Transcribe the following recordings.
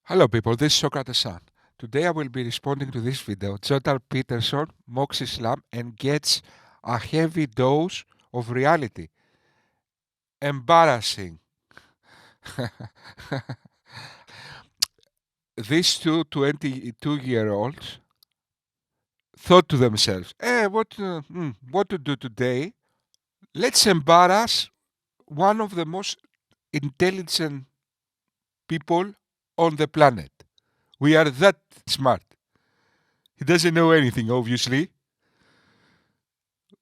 Hello people, this is Socrates Son. Today I will be responding to this video. Jordan Peterson mocks Islam and gets a heavy dose of reality. Embarrassing. These two 22-year-olds thought to themselves, what to do today? Let's embarrass one of the most intelligent people on the planet. We are that smart. He doesn't know anything, obviously.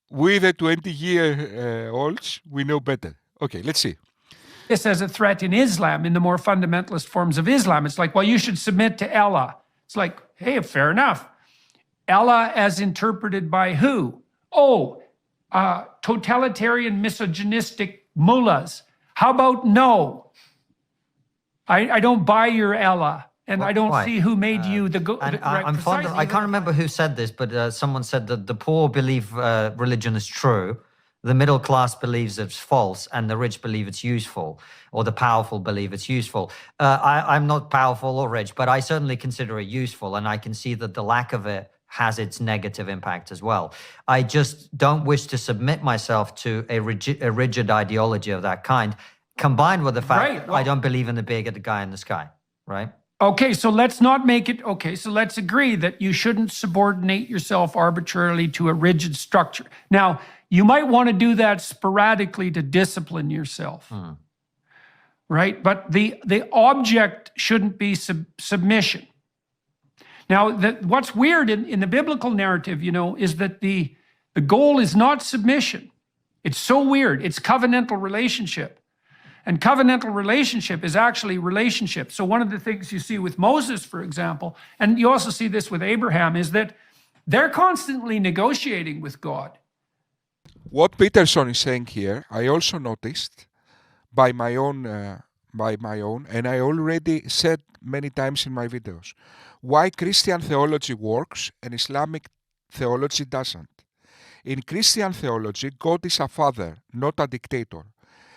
We, the 20-year-olds, we know better. Okay, let's see. This as a threat in Islam, in the more fundamentalist forms of Islam. It's like, well, you should submit to Allah. It's like, hey, fair enough. Allah as interpreted by who? Oh, totalitarian, misogynistic mullahs. How about no? I don't buy your Allah. And well, I don't see who made you the good. I'm fond of, I can't remember who said this, but someone said that the poor believe religion is true, the middle class believes it's false, and the rich believe it's useful, or the powerful believe it's useful. I'm not powerful or rich, but I certainly consider it useful, and I can see that the lack of it has its negative impact as well. I just don't wish to submit myself to a rigid ideology of that kind, combined with the fact that I don't believe in the big guy in the sky, right? Okay, so let's not make it, okay, so let's agree that you shouldn't subordinate yourself arbitrarily to a rigid structure. Now, you might want to do that sporadically to discipline yourself, right? But the object shouldn't be submission. Now, what's weird in the biblical narrative, is that the goal is not submission. It's so weird. It's covenantal relationship. And covenantal relationship is actually relationship. So one of the things you see with Moses, for example, and you also see this with Abraham, is that they're constantly negotiating with God. What Peterson is saying here, I also noticed by my own, and I already said many times in my videos, why Christian theology works and Islamic theology doesn't. In Christian theology, God is a father, not a dictator.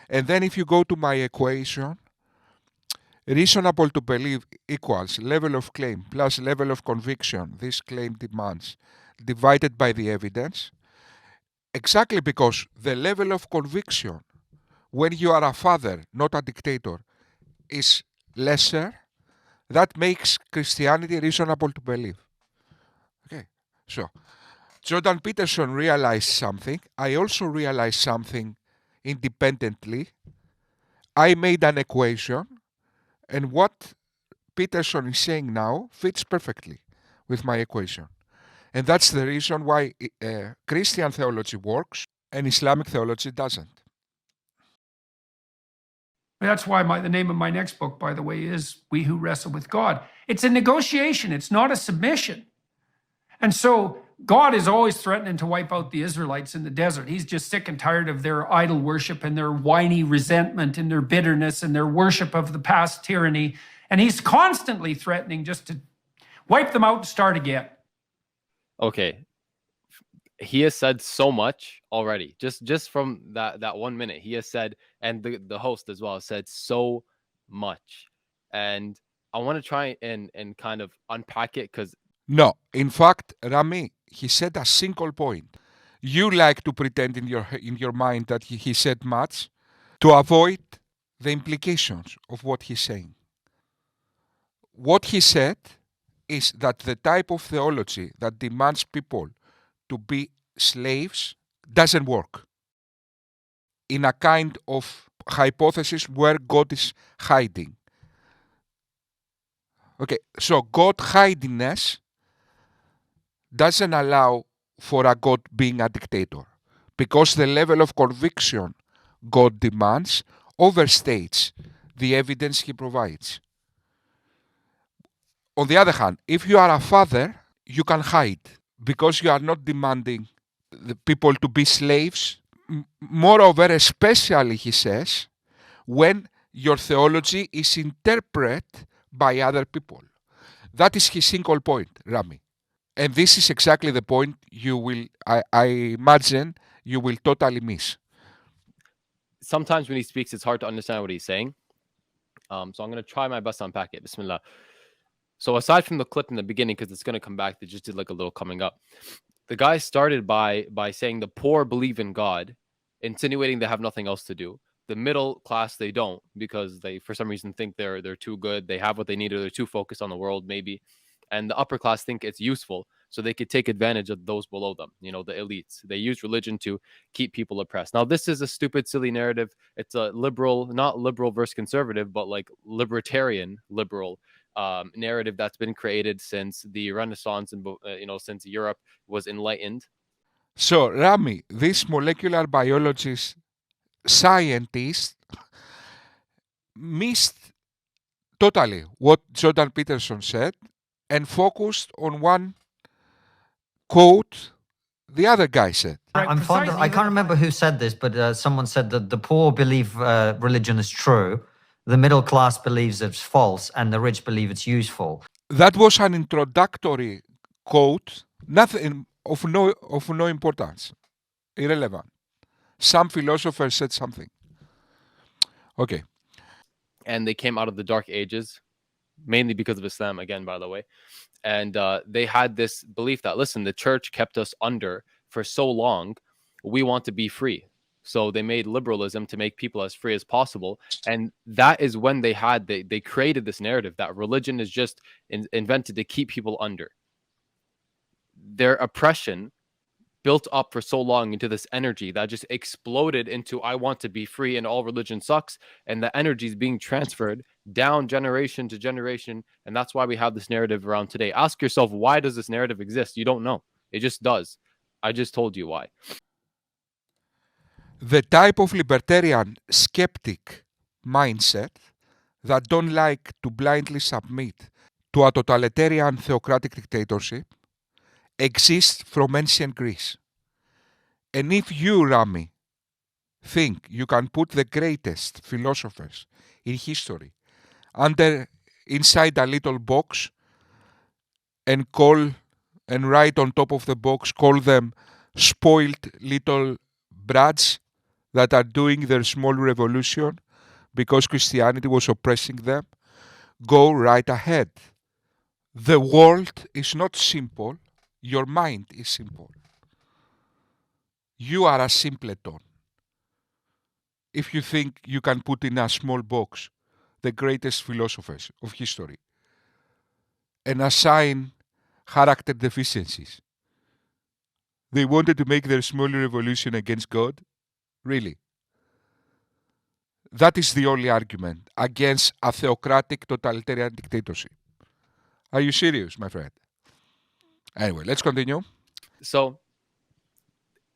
And then if you go to my equation, reasonable to believe equals level of claim plus level of conviction this claim demands divided by the evidence. Exactly because the level of conviction when you are a father, not a dictator, is lesser, that makes Christianity reasonable to believe. Okay, so Jordan Peterson realized something. I also realized something independently. I made an equation, and what Peterson is saying now fits perfectly with my equation. And that's the reason why Christian theology works and Islamic theology doesn't. That's why the name of my next book, by the way, is We Who Wrestle with God. It's a negotiation. It's not a submission. And so God is always threatening to wipe out the Israelites in the desert. He's just sick and tired of their idol worship and their whiny resentment and their bitterness and their worship of the past tyranny. And he's constantly threatening just to wipe them out and start again. Okay. He has said so much already. Just from that 1 minute, he has said, and the host as well has said so much. And I want to try and kind of unpack it because no, in fact, Rami, he said a single point. You like to pretend in your mind that he said much to avoid the implications of what he's saying. What he said is that the type of theology that demands people to be slaves doesn't work in a kind of hypothesis where God is hiding. Okay, so God hidingness doesn't allow for a God being a dictator because the level of conviction God demands overstates the evidence he provides. On the other hand, if you are a father, you can hide because you are not demanding the people to be slaves. Moreover, especially, he says, when your theology is interpreted by other people. That is his single point, Rami. And this is exactly the point you will, I imagine, you will totally miss. Sometimes when he speaks, it's hard to understand what he's saying. So I'm going to try my best to unpack it. Bismillah. So aside from the clip in the beginning, because it's going to come back, they just did like a little coming up. The guy started by saying the poor believe in God, insinuating they have nothing else to do. The middle class, they don't, because they for some reason think they're too good, they have what they need, or they're too focused on the world maybe. And the upper class think it's useful, so they could take advantage of those below them, the elites. They use religion to keep people oppressed. Now this is a stupid, silly narrative. It's a liberal, not liberal versus conservative, but like libertarian liberal narrative that's been created since the Renaissance and since Europe was enlightened. So, Rami, this molecular biologist scientist missed totally what Jordan Peterson said and focused on one quote the other guy said. I'm fond of, I can't remember who said this, but someone said that the poor believe religion is true, the middle class believes it's false, and the rich believe it's useful. That was an introductory quote, nothing of no importance, irrelevant. Some philosopher said something. Okay. And they came out of the Dark Ages, mainly because of Islam, again, by the way. And they had this belief that, listen, the church kept us under for so long, we want to be free. So they made liberalism to make people as free as possible. And that is when they created this narrative that religion is just invented to keep people under. Their oppression built up for so long into this energy that just exploded into I want to be free and all religion sucks, and the energy is being transferred down generation to generation, and that's why we have this narrative around today. Ask yourself, why does this narrative exist? You don't know. It just does. I just told you why. The type of libertarian skeptic mindset that don't like to blindly submit to a totalitarian theocratic dictatorship exists from ancient Greece. And if you, Rami, think you can put the greatest philosophers in history inside a little box and write on top of the box, call them spoiled little brats that are doing their small revolution because Christianity was oppressing them, go right ahead. The world is not simple. Your mind is simple. You are a simpleton. If you think you can put in a small box the greatest philosophers of history and assign character deficiencies. They wanted to make their small revolution against God? Really? That is the only argument against a theocratic totalitarian dictatorship. Are you serious, my friend? Anyway, let's continue. So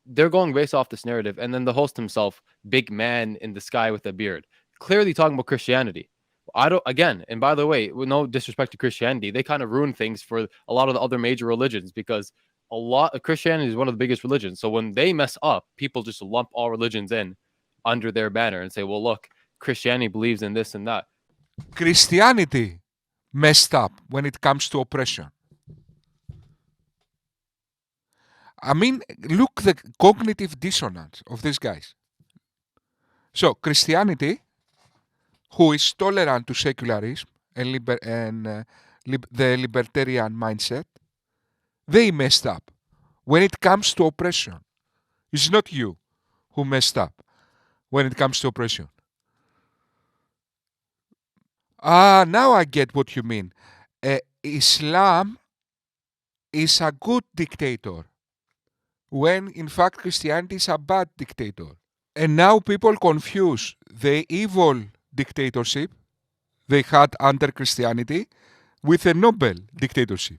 they're going based off this narrative, and then the host himself, big man in the sky with a beard, clearly talking about Christianity. And by the way, with no disrespect to Christianity, they kind of ruin things for a lot of the other major religions, because a lot of Christianity is one of the biggest religions. So when they mess up, people just lump all religions in under their banner and say, well, look, Christianity believes in this and that. Christianity messed up when it comes to oppression. I mean, look the cognitive dissonance of these guys. So Christianity, who is tolerant to secularism and the libertarian mindset, they messed up when it comes to oppression. It's not you who messed up when it comes to oppression. Now I get what you mean. Islam is a good dictator, when in fact Christianity is a bad dictator. And now people confuse the evil dictatorship they had under Christianity with a noble dictatorship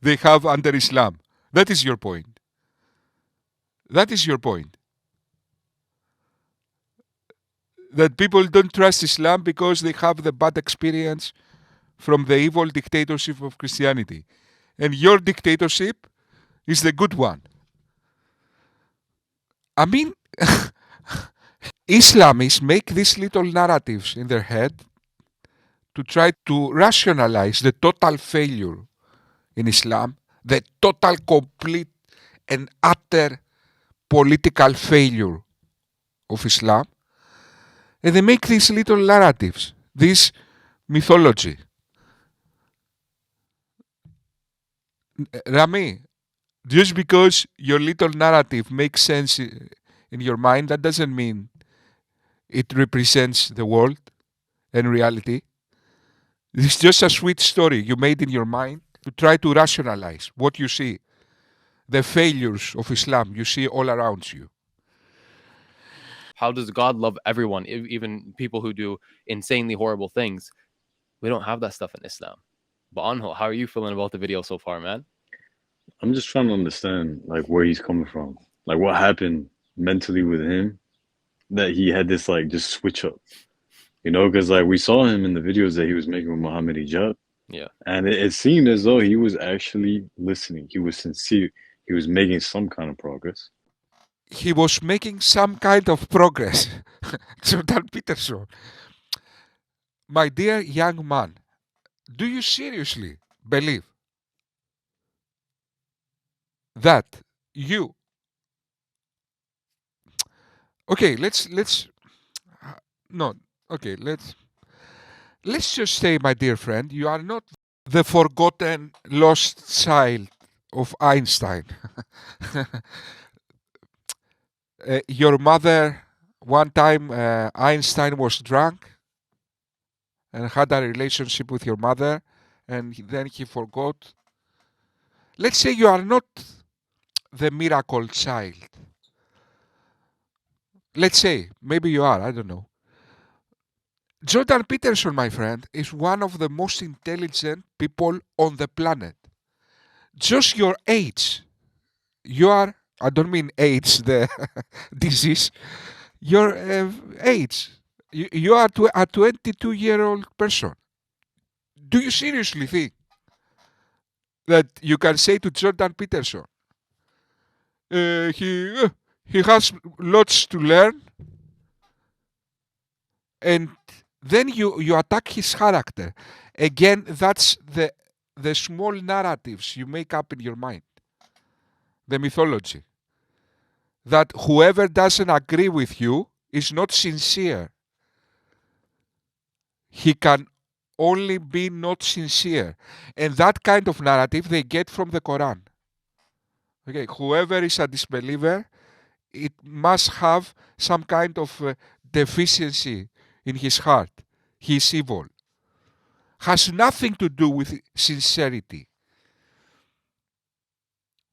they have under Islam. That is your point. That is your point. That people don't trust Islam because they have the bad experience from the evil dictatorship of Christianity. And your dictatorship is the good one. I mean, Islamists make these little narratives in their head to try to rationalize the total failure in Islam, the total, complete, and utter political failure of Islam. And they make these little narratives this mythology. Rami, just because your little narrative makes sense in your mind, that doesn't mean it represents the world and reality. It's just a sweet story you made in your mind to try to rationalize what you see, the failures of Islam you see all around you. How does God love everyone, even people who do insanely horrible things? We don't have that stuff in Islam. But Anho, how are you feeling about the video so far, man? I'm just trying to understand like where he's coming from. Like what happened mentally with him that he had this like just switch up. You know, because like we saw him in the videos that he was making with Muhammad Hijab. Yeah. And it seemed as though he was actually listening. He was sincere. He was making some kind of progress. He was making some kind of progress. Jordan Peterson. My dear young man, do you seriously believe that you... Okay, let's no, okay, let's just say, my dear friend, you are not the forgotten lost child of Einstein. Your mother, one time Einstein was drunk and had a relationship with your mother, and then he forgot. Let's say you are not the miracle child. Let's say, maybe you are, I don't know. Jordan Peterson, my friend, is one of the most intelligent people on the planet. Just your age. You are, I don't mean AIDS, the disease, your age. You are a 22-year-old person. Do you seriously think that you can say to Jordan Peterson, he has lots to learn, and then you attack his character? Again, that's the small narratives you make up in your mind, the mythology. That whoever doesn't agree with you is not sincere. He can only be not sincere. And that kind of narrative they get from the Quran. Okay, whoever is a disbeliever, it must have some kind of deficiency in his heart. He is evil. Has nothing to do with sincerity.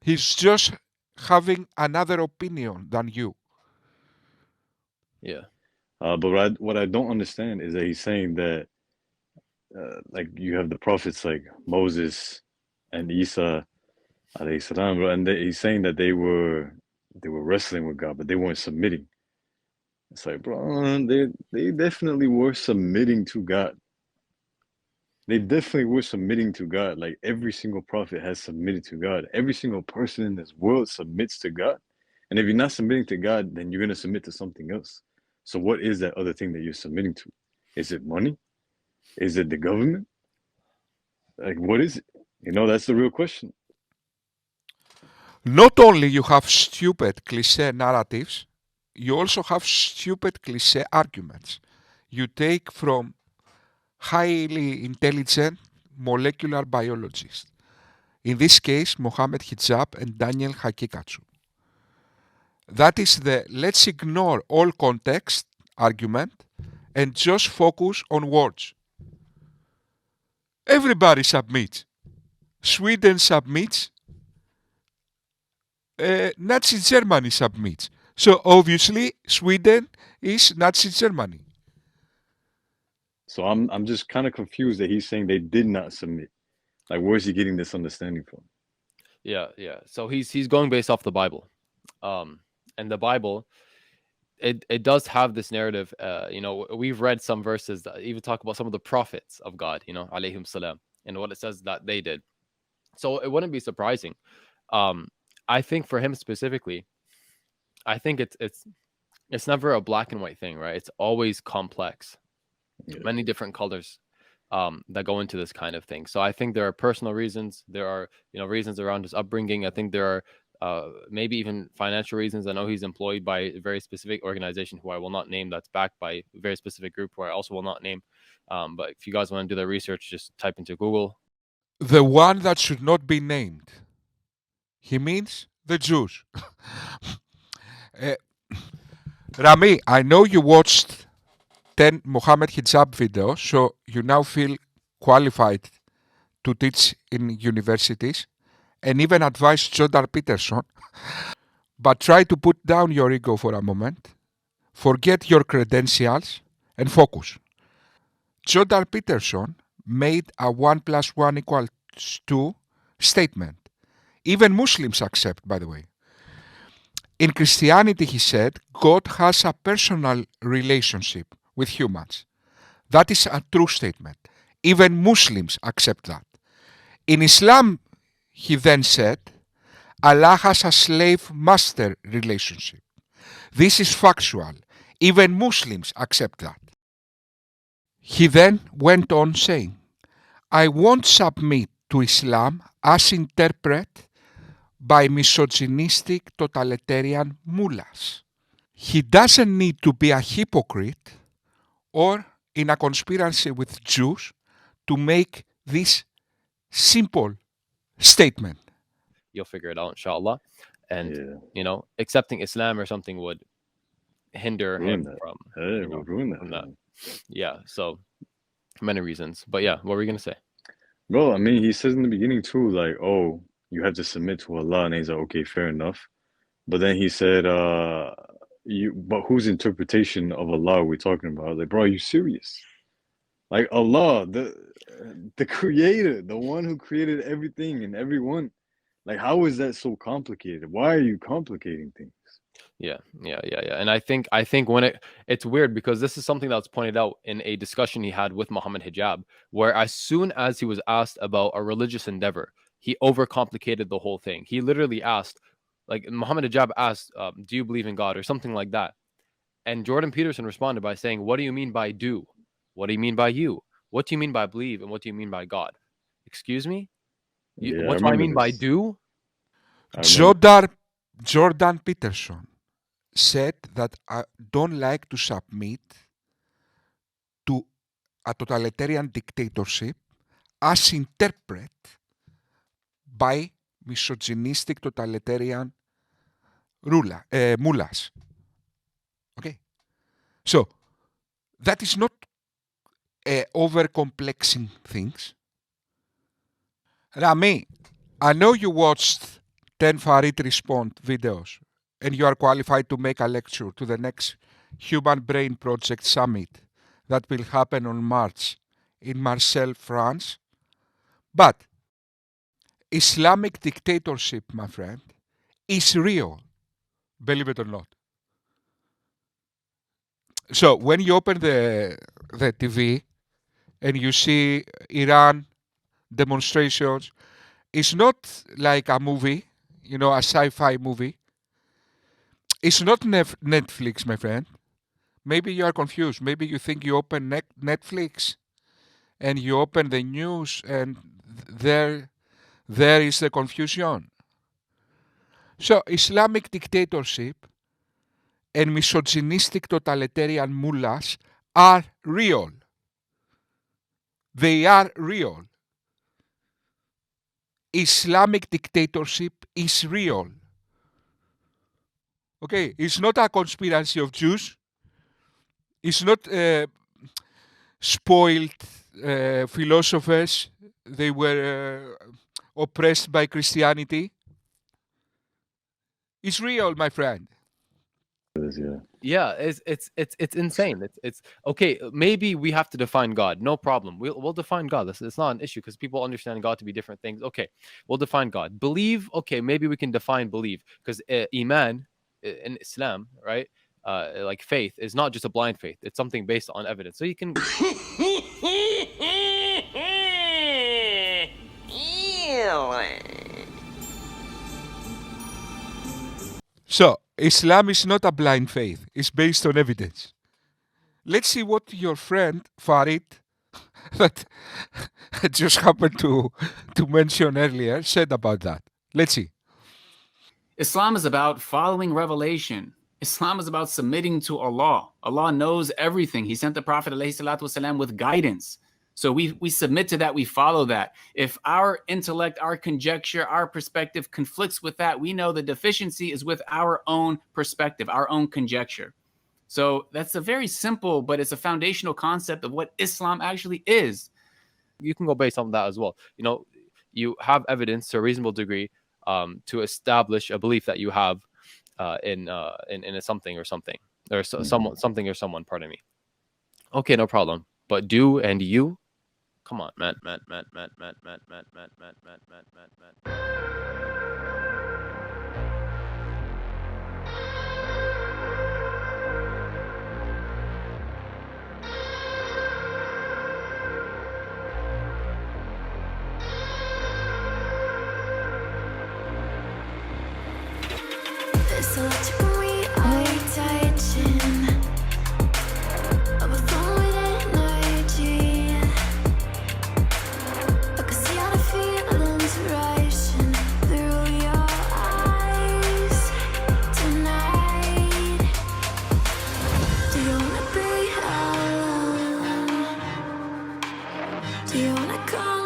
He's just having another opinion than you. Yeah. But what I don't understand is that he's saying that like you have the prophets like Moses and Isa alayhi salam, bro, and he's saying that they were wrestling with God, but they weren't submitting. It's like, bro, they definitely were submitting to God. They definitely were submitting to God. Like every single prophet has submitted to God. Every single person in this world submits to God. And if you're not submitting to God, then you're going to submit to something else. So what is that other thing that you're submitting to? Is it money? Is it the government? Like, what is it? You know, that's the real question. Not only you have stupid cliché narratives, you also have stupid cliché arguments. You take from highly intelligent molecular biologists. In this case, Mohammed Hijab and Daniel Hakikatsu. That is the let's ignore all context argument and just focus on words. Everybody submits. Sweden submits. Nazi Germany submits. So obviously Sweden is Nazi Germany. So I'm just kind of confused that he's saying they did not submit. Like, where's he getting this understanding from? Yeah. So he's going based off the Bible. And the Bible, it does have this narrative. We've read some verses that even talk about some of the prophets of God, alayhim salam, and what it says that they did. So it wouldn't be surprising. I think for him specifically, I think it's never a black and white thing, right? It's always complex, many different colors that go into this kind of thing. So I think there are personal reasons. There are reasons around his upbringing. I think there are maybe even financial reasons. I know he's employed by a very specific organization who I will not name, that's backed by a very specific group who I also will not name. But if you guys want to do the research, just type into Google. The one that should not be named. He means the Jews. Rami, I know you watched 10 Muhammad hijab videos, so you now feel qualified to teach in universities and even advise Jordan Peterson. But try to put down your ego for a moment, forget your credentials, and focus. Jordan Peterson made a 1 + 1 = 2 statement. Even Muslims accept, by the way. In Christianity, he said, God has a personal relationship with humans. That is a true statement. Even Muslims accept that. In Islam, he then said, Allah has a slave-master relationship. This is factual. Even Muslims accept that. He then went on saying, I won't submit to Islam as interpreted by misogynistic totalitarian mullahs. He doesn't need to be a hypocrite or in a conspiracy with Jews to make this simple statement. You'll figure it out, inshallah. And Yeah. you know, accepting Islam or something would hinder Ruin him that. from, Hey, you know, we'll ruin that. from that. man. Yeah. So many reasons. But yeah, what were you gonna say? Bro, I mean, he says in the beginning too, like, oh, you have to submit to Allah, and he's like, okay, fair enough. But then he said, but whose interpretation of Allah are we talking about? Like, bro, are you serious? Like Allah, the creator, the one who created everything and everyone. Like, how is that so complicated? Why are you complicating things? Yeah. And I think when it's weird because this is something that's pointed out in a discussion he had with Muhammad Hijab, where as soon as he was asked about a religious endeavor, he overcomplicated the whole thing. He literally asked, like Muhammad Hijab asked, "Do you believe in God?" or something like that, and Jordan Peterson responded by saying, "What do you mean by do? What do you mean by you? What do you mean by believe? And what do you mean by God?" Excuse me? Yeah, What do I mean by this. do? I remember. Jordan Peterson said that I don't like to submit to a totalitarian dictatorship as interpreted by misogynistic totalitarian mullahs. Okay? So, that is not overcomplexing things. Rami, I know you watched 10 Farid Respond videos and you are qualified to make a lecture to the next Human Brain Project Summit that will happen on March in Marseille, France. But Islamic dictatorship, my friend, is real, believe it or not. So when you open the TV and you see Iran demonstrations, it's not like a movie, you know, a sci-fi movie. It's not Netflix, my friend. Maybe you are confused. Maybe you think you open Netflix and you open the news and there is the confusion. So Islamic dictatorship and misogynistic totalitarian mullahs are real. They are real. Islamic dictatorship is real. Okay, it's not a conspiracy of Jews. It's not spoiled philosophers. They were oppressed by Christianity. It's real, my friend. Yeah, it's insane. It's okay. Maybe we have to define God. No problem. We'll define God. It's not an issue because people understand God to be different things. Okay, we'll define God. Believe. Okay, maybe we can define believe because iman in Islam, right? Like faith is not just a blind faith. It's something based on evidence. So you can. So, Islam is not a blind faith. It's based on evidence. Let's see what your friend Farid, that just happened to mention earlier, said about that. Let's see. Islam is about following revelation. Islam is about submitting to Allah. Allah knows everything. He sent the Prophet ﷺ with guidance. So we submit to that, we follow that. If our intellect, our conjecture, our perspective conflicts with that, we know the deficiency is with our own perspective, our own conjecture. So that's a very simple, but it's a foundational concept of what Islam actually is. You can go based on that as well. You know, you have evidence to a reasonable degree to establish a belief that you have in a something or something, or someone, something or someone, pardon me. Okay, no problem. But do and you? Come on, man. This electrical reorientation of a phone with energy. I can see all the feelings rushing through your eyes tonight. Do you wanna be alone? Do you wanna come?